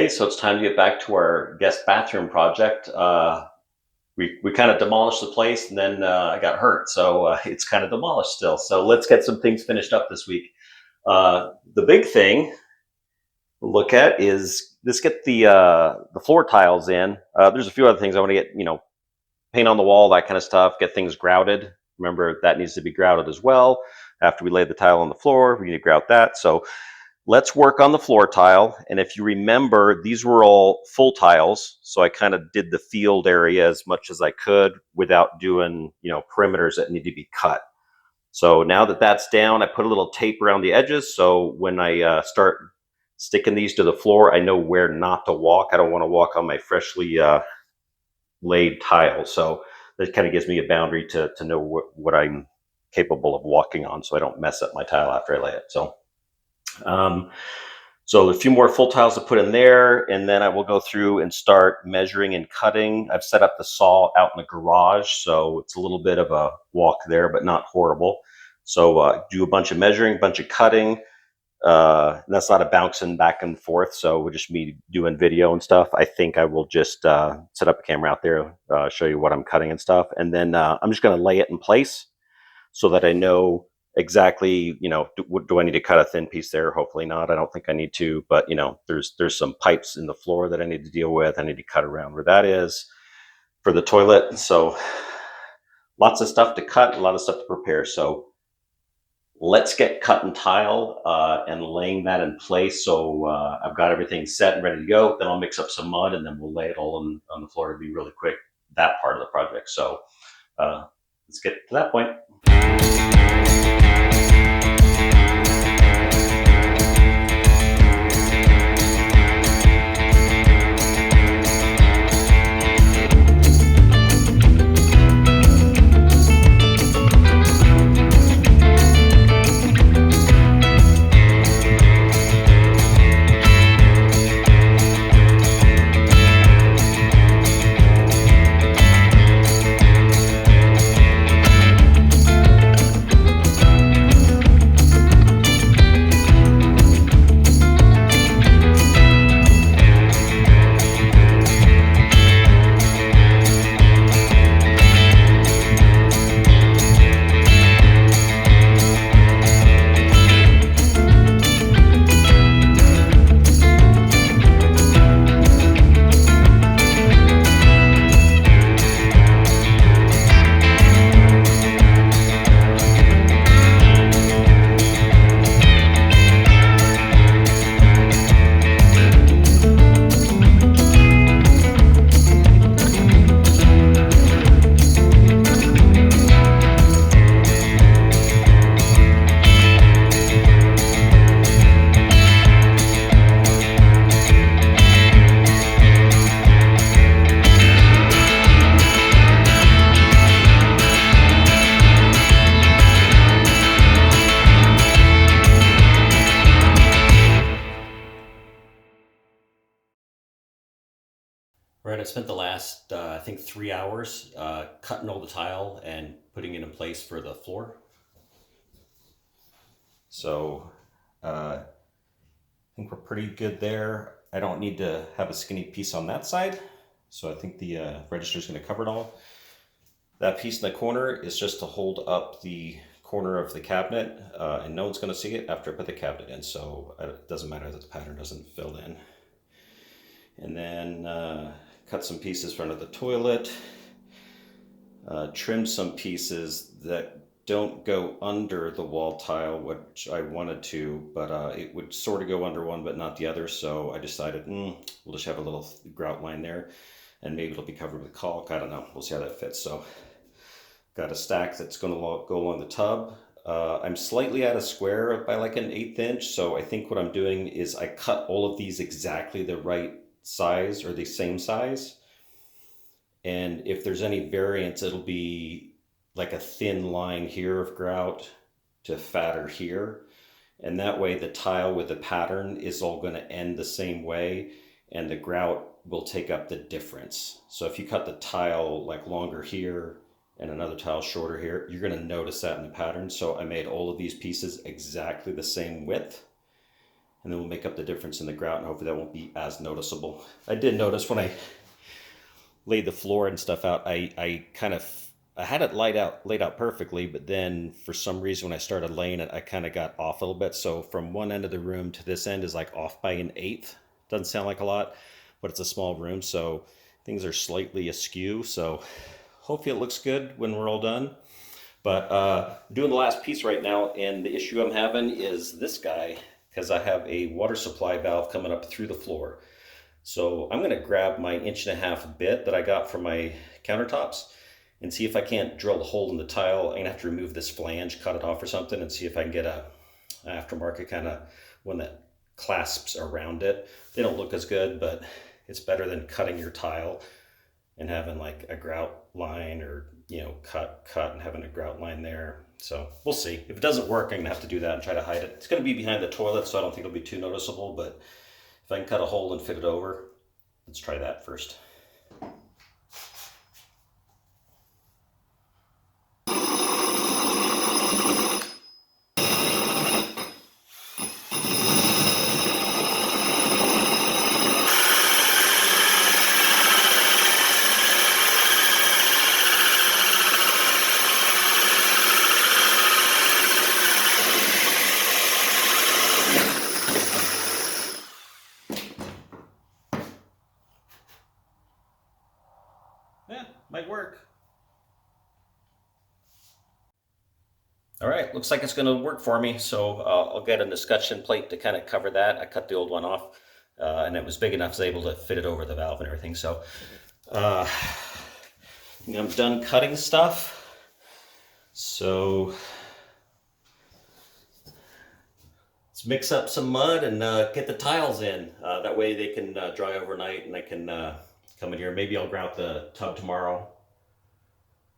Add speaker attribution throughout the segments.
Speaker 1: Okay, so it's time to get back to our guest bathroom project. We kind of demolished the place, and then I got hurt, so it's kind of demolished still. So let's get some things finished up this week. The big thing to look at is let's get the floor tiles in. There's a few other things I want to get, paint on the wall, that kind of stuff. Get things grouted. Remember that needs to be grouted as well. After we lay the tile on the floor, we need to grout that. So let's work on the floor tile. And if you remember, these were all full tiles. So I kind of did the field area as much as I could without doing, perimeters that need to be cut. So now that that's down, I put a little tape around the edges. So when I start sticking these to the floor, I know where not to walk. I don't want to walk on my freshly laid tile. So that kind of gives me a boundary to know what I'm capable of walking on, so I don't mess up my tile after I lay it. So a few more full tiles to put in there, and then I will go through and start measuring and cutting. I've set up the saw out in the garage, so it's a little bit of a walk there, but not horrible. So do a bunch of measuring, bunch of cutting. That's not a bouncing back and forth, so we'll just me doing video and stuff. I think I will just set up a camera out there, show you what I'm cutting and stuff, and then I'm just going to lay it in place so that I know exactly, do I need to cut a thin piece there? Hopefully not. I don't think I need to, but there's some pipes in the floor that I need to deal with. I need to cut around where that is for the toilet. So lots of stuff to cut, a lot of stuff to prepare. So let's get cut and tile and laying that in place. So I've got everything set and ready to go. Then I'll mix up some mud and then we'll lay it all on the floor. It'll be really quick, that part of the project. So let's get to that point. Right, I spent the last, I think 3 hours cutting all the tile and putting it in place for the floor. So I think we're pretty good there. I don't need to have a skinny piece on that side. So I think the register is going to cover it all. That piece in the corner is just to hold up the corner of the cabinet, and no one's going to see it after I put the cabinet in. So it doesn't matter that the pattern doesn't fill in. And then cut some pieces for under the toilet, trim some pieces that don't go under the wall tile, which I wanted to, but it would sort of go under one but not the other, so I decided we'll just have a little grout line there, and maybe it'll be covered with caulk. I don't know, we'll see how that fits. So got a stack that's going to go along the tub. I'm slightly out of square by like an 1/8 inch, so I think what I'm doing is I cut all of these exactly the right size or the same size, and if there's any variance, it'll be like a thin line here of grout to fatter here, and that way the tile with the pattern is all going to end the same way and the grout will take up the difference. So if you cut the tile like longer here and another tile shorter here, you're going to notice that in the pattern. So I made all of these pieces exactly the same width, and then we'll make up the difference in the grout, and hopefully that won't be as noticeable. I did notice when I laid the floor and stuff out, I had it laid out perfectly, but then for some reason when I started laying it, I kind of got off a little bit. So from one end of the room to this end is like off by an eighth. Doesn't sound like a lot, but it's a small room, so things are slightly askew. So hopefully it looks good when we're all done. But doing the last piece right now, and the issue I'm having is this guy, because I have a water supply valve coming up through the floor. So I'm gonna grab my 1.5-inch bit that I got from my countertops and see if I can't drill a hole in the tile. I'm gonna have to remove this flange, cut it off or something, and see if I can get a aftermarket kind of one that clasps around it. They don't look as good, but it's better than cutting your tile and having like a grout line, or cut and having a grout line there. So we'll see. If it doesn't work, I'm gonna have to do that and try to hide it. It's gonna be behind the toilet, so I don't think it'll be too noticeable, but if I can cut a hole and fit it over, let's try that first. Yeah, might work. All right, looks like it's going to work for me. So I'll get an escutcheon plate to kind of cover that. I cut the old one off, and it was big enough I was able to fit it over the valve and everything. So I'm done cutting stuff. So let's mix up some mud and get the tiles in. That way they can dry overnight, and I can come in here. Maybe I'll grout the tub tomorrow.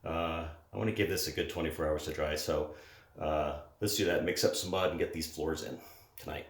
Speaker 1: I want to give this a good 24 hours to dry, so let's do that. Mix up some mud and get these floors in tonight.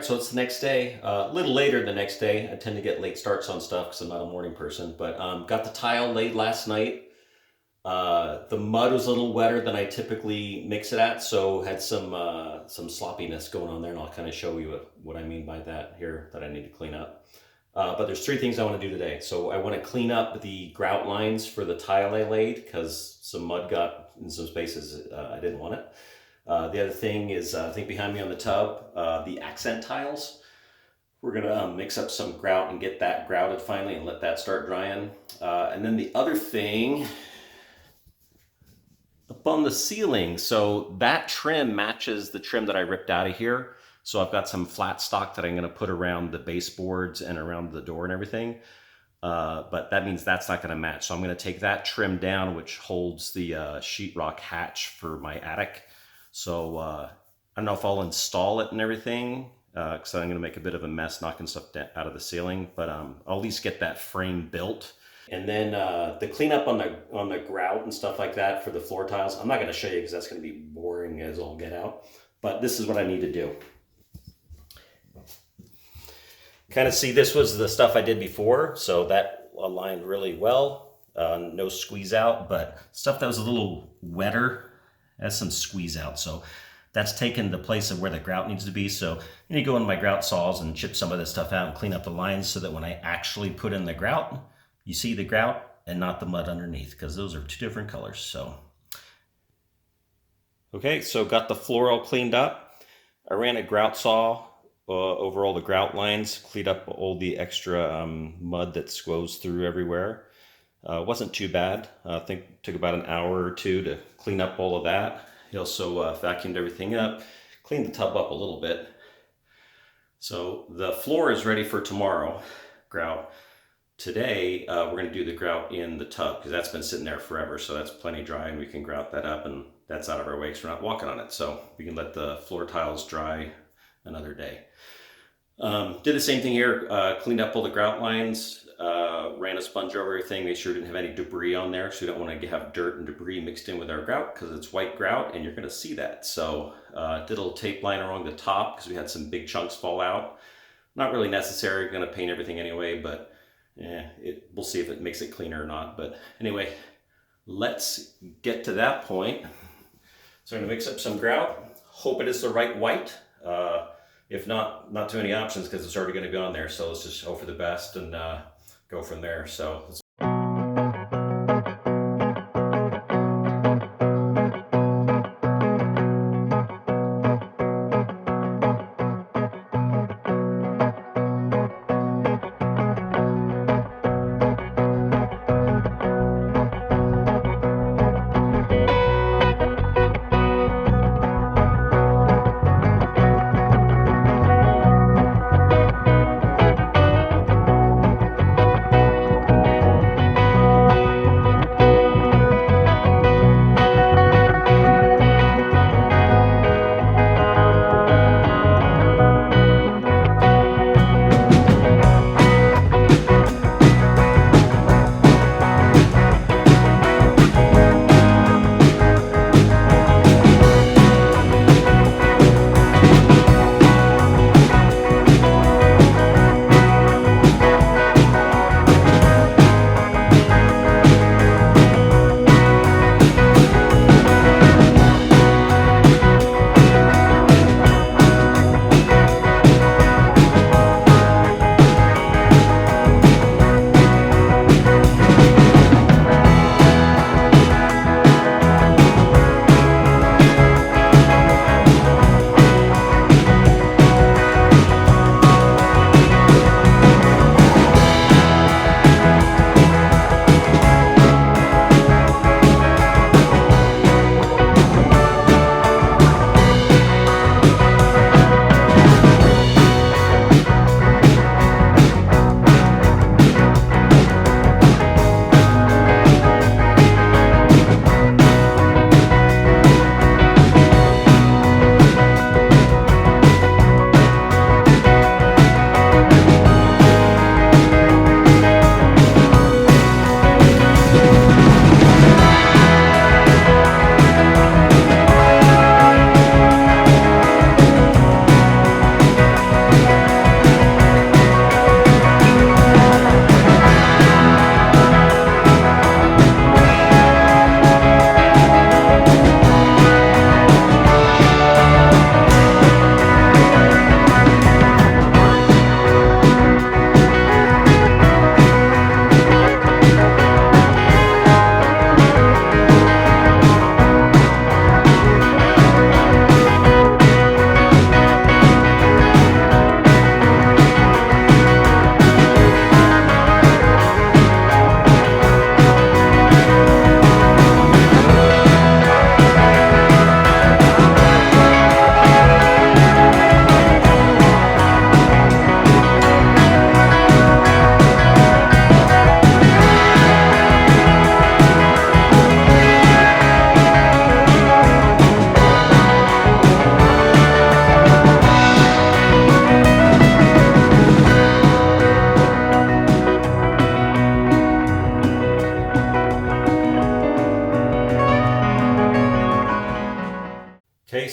Speaker 1: So it's the next day, a little later the next day. I tend to get late starts on stuff because I'm not a morning person, but got the tile laid last night. The mud was a little wetter than I typically mix it at, so had some sloppiness going on there, and I'll kind of show you what I mean by that here that I need to clean up. But there's 3 things I want to do today. So I want to clean up the grout lines for the tile I laid because some mud got in some spaces I didn't want it. The other thing is, I think behind me on the tub, the accent tiles. We're gonna mix up some grout and get that grouted finally and let that start drying. And then the other thing, up on the ceiling, so that trim matches the trim that I ripped out of here. So I've got some flat stock that I'm gonna put around the baseboards and around the door and everything. but that means that's not going to match. So I'm going to take that trim down, which holds the sheetrock hatch for my attic. So I don't know if I'll install it and everything, because I'm going to make a bit of a mess knocking stuff out of the ceiling, but I'll at least get that frame built. And then the cleanup on the grout and stuff like that for the floor tiles, I'm not going to show you because that's going to be boring as all get out. But this is what I need to do. Kind of see, this was the stuff I did before, so that aligned really well. No squeeze out, but stuff that was a little wetter has some squeeze out. So that's taken the place of where the grout needs to be. So I need to go into my grout saws and chip some of this stuff out and clean up the lines so that when I actually put in the grout, you see the grout and not the mud underneath, because those are two different colors. So, okay, so got the floor all cleaned up. I ran a grout saw over all the grout lines, cleaned up all the extra mud that goes through everywhere. Wasn't too bad. I think it took about an hour or two to clean up all of that. He also vacuumed everything up, cleaned the tub up a little bit. So the floor is ready for tomorrow, grout. Today, we're going to do the grout in the tub because that's been sitting there forever. So that's plenty dry and we can grout that up, and that's out of our way because we're not walking on it. So we can let the floor tiles dry another day. Did the same thing here, cleaned up all the grout lines, ran a sponge over everything, made sure we didn't have any debris on there. So we don't want to have dirt and debris mixed in with our grout because it's white grout and you're going to see that. So did a little tape line along the top because we had some big chunks fall out. Not really necessary, going to paint everything anyway, but yeah, we'll see if it makes it cleaner or not. But anyway, let's get to that point. So I'm going to mix up some grout. Hope it is the right white. If not, not too many options because it's already going to go on there. So let's just hope for the best and go from there. So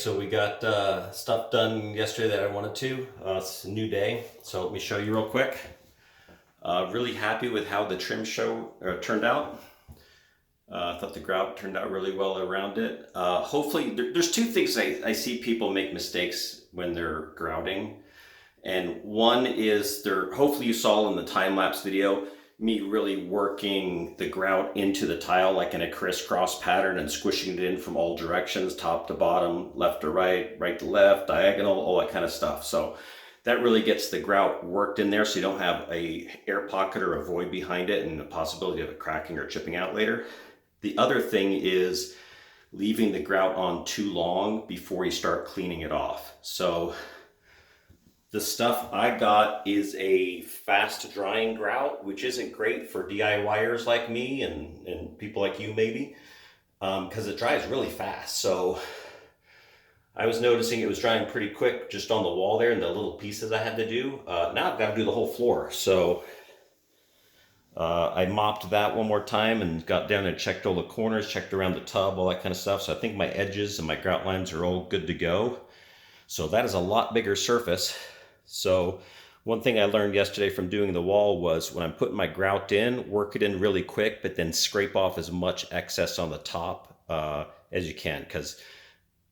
Speaker 1: so we got stuff done yesterday that I wanted to. It's a new day, so let me show you real quick. Really happy with how the trim turned out. I thought the grout turned out really well around it. Hopefully, there's two things I see people make mistakes when they're grouting. And one is, hopefully you saw in the time-lapse video, me really working the grout into the tile like in a crisscross pattern and squishing it in from all directions, top to bottom, left to right, right to left, diagonal, all that kind of stuff. So that really gets the grout worked in there so you don't have a air pocket or a void behind it and the possibility of it cracking or chipping out later. The other thing is leaving the grout on too long before you start cleaning it off. So the stuff I got is a fast drying grout, which isn't great for DIYers like me and people like you maybe, because it dries really fast. So I was noticing it was drying pretty quick just on the wall there and the little pieces I had to do. Now I've got to do the whole floor. So I mopped that one more time and got down and checked all the corners, checked around the tub, all that kind of stuff. So I think my edges and my grout lines are all good to go. So that is a lot bigger surface. So one thing I learned yesterday from doing the wall was when I'm putting my grout in, work it in really quick, but then scrape off as much excess on the top as you can, because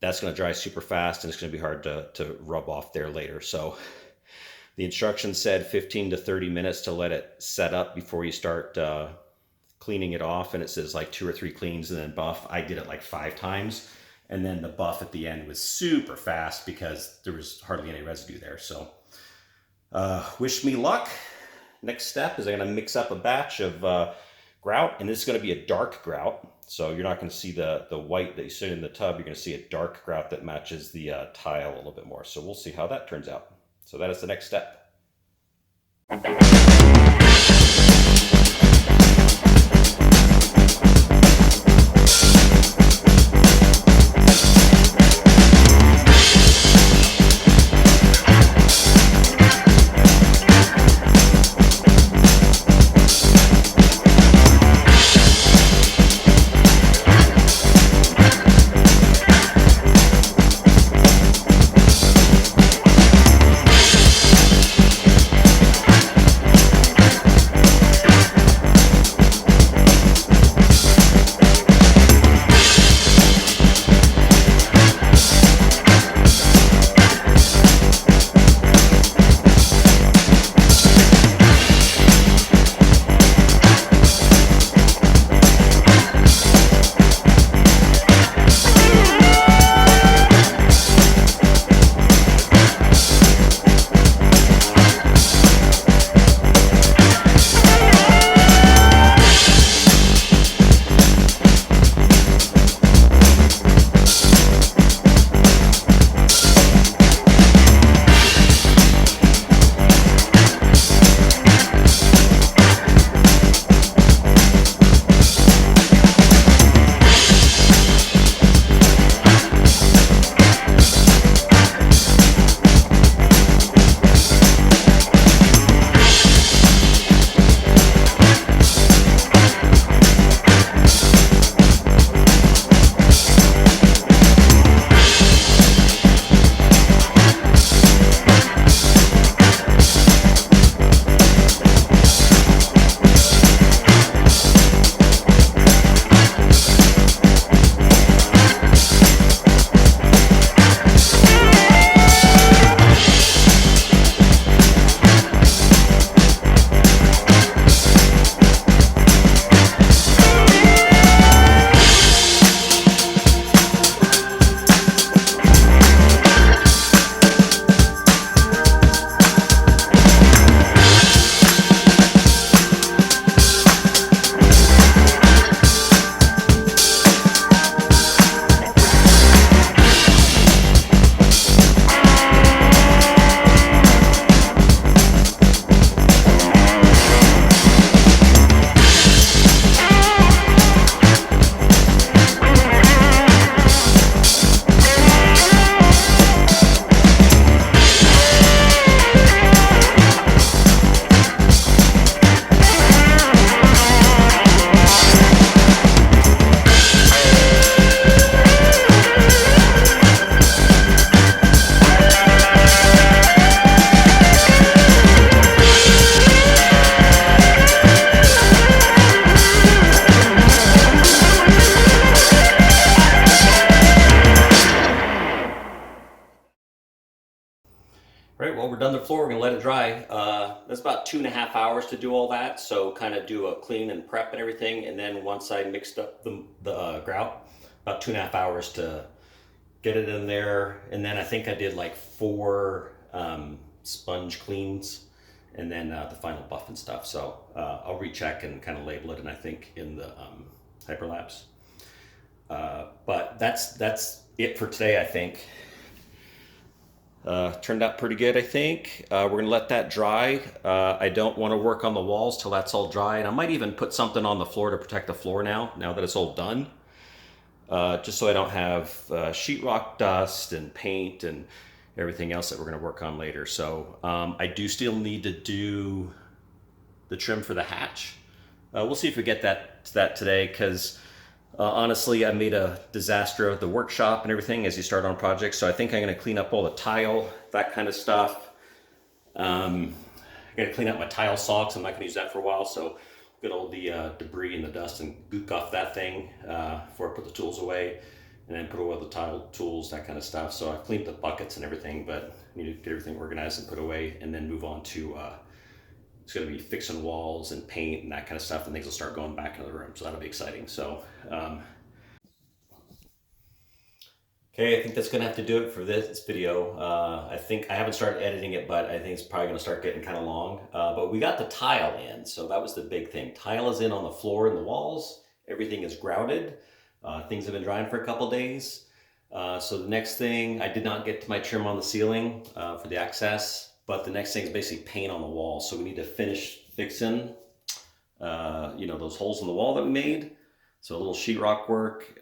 Speaker 1: that's going to dry super fast and it's going to be hard to rub off there later. So the instructions said 15 to 30 minutes to let it set up before you start cleaning it off. And it says like 2 or 3 cleans and then buff. I did it like 5 times. And then the buff at the end was super fast because there was hardly any residue there. So wish me luck. Next step is I'm going to mix up a batch of grout, and this is going to be a dark grout. So you're not going to see the white that you see in the tub. You're going to see a dark grout that matches the tile a little bit more. So we'll see how that turns out. So that is the next step. Right, well, we're done the floor. We're gonna let it dry. That's about 2.5 hours to do all that. So kind of do a clean and prep and everything. And then once I mixed up the grout, about 2.5 hours to get it in there. And then I think I did like 4 sponge cleans and then the final buff and stuff. So I'll recheck and kind of label it, and I think in the hyperlapse. But that's it for today, I think. Turned out pretty good, I think. We're gonna let that dry. I don't want to work on the walls till that's all dry, and I might even put something on the floor to protect the floor now that it's all done, just so I don't have sheetrock dust and paint and everything else that we're gonna work on later. So I do still need to do the trim for the hatch. We'll see if we get that today, because honestly, I made a disaster of the workshop and everything as you start on projects. So I think I'm going to clean up all the tile, that kind of stuff. I'm going to clean up my tile socks. I'm not going to use that for a while. So get all the debris and the dust and gook off that thing before I put the tools away, and then put away the tile tools, that kind of stuff. So I've cleaned the buckets and everything, but I need to get everything organized and put away, and then move on to it's going to be fixing walls and paint and that kind of stuff, and things will start going back into the room. So that'll be exciting. So, okay, I think that's going to have to do it for this video. I think I haven't started editing it, but I think it's probably going to start getting kind of long. But we got the tile in, so that was the big thing. Tile is in on the floor and the walls. Everything is grouted. Things have been drying for a couple days. So the next thing, I did not get to my trim on the ceiling for the access. But the next thing is basically paint on the wall. So we need to finish fixing, those holes in the wall that we made. So a little sheetrock work,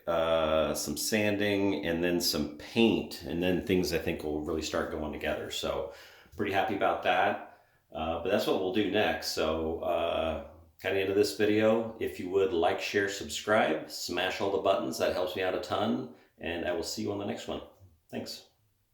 Speaker 1: some sanding, and then some paint. And then things I think will really start going together. So pretty happy about that. But that's what we'll do next. So kind of end of this video. If you would like, share, subscribe, smash all the buttons. That helps me out a ton. And I will see you on the next one. Thanks.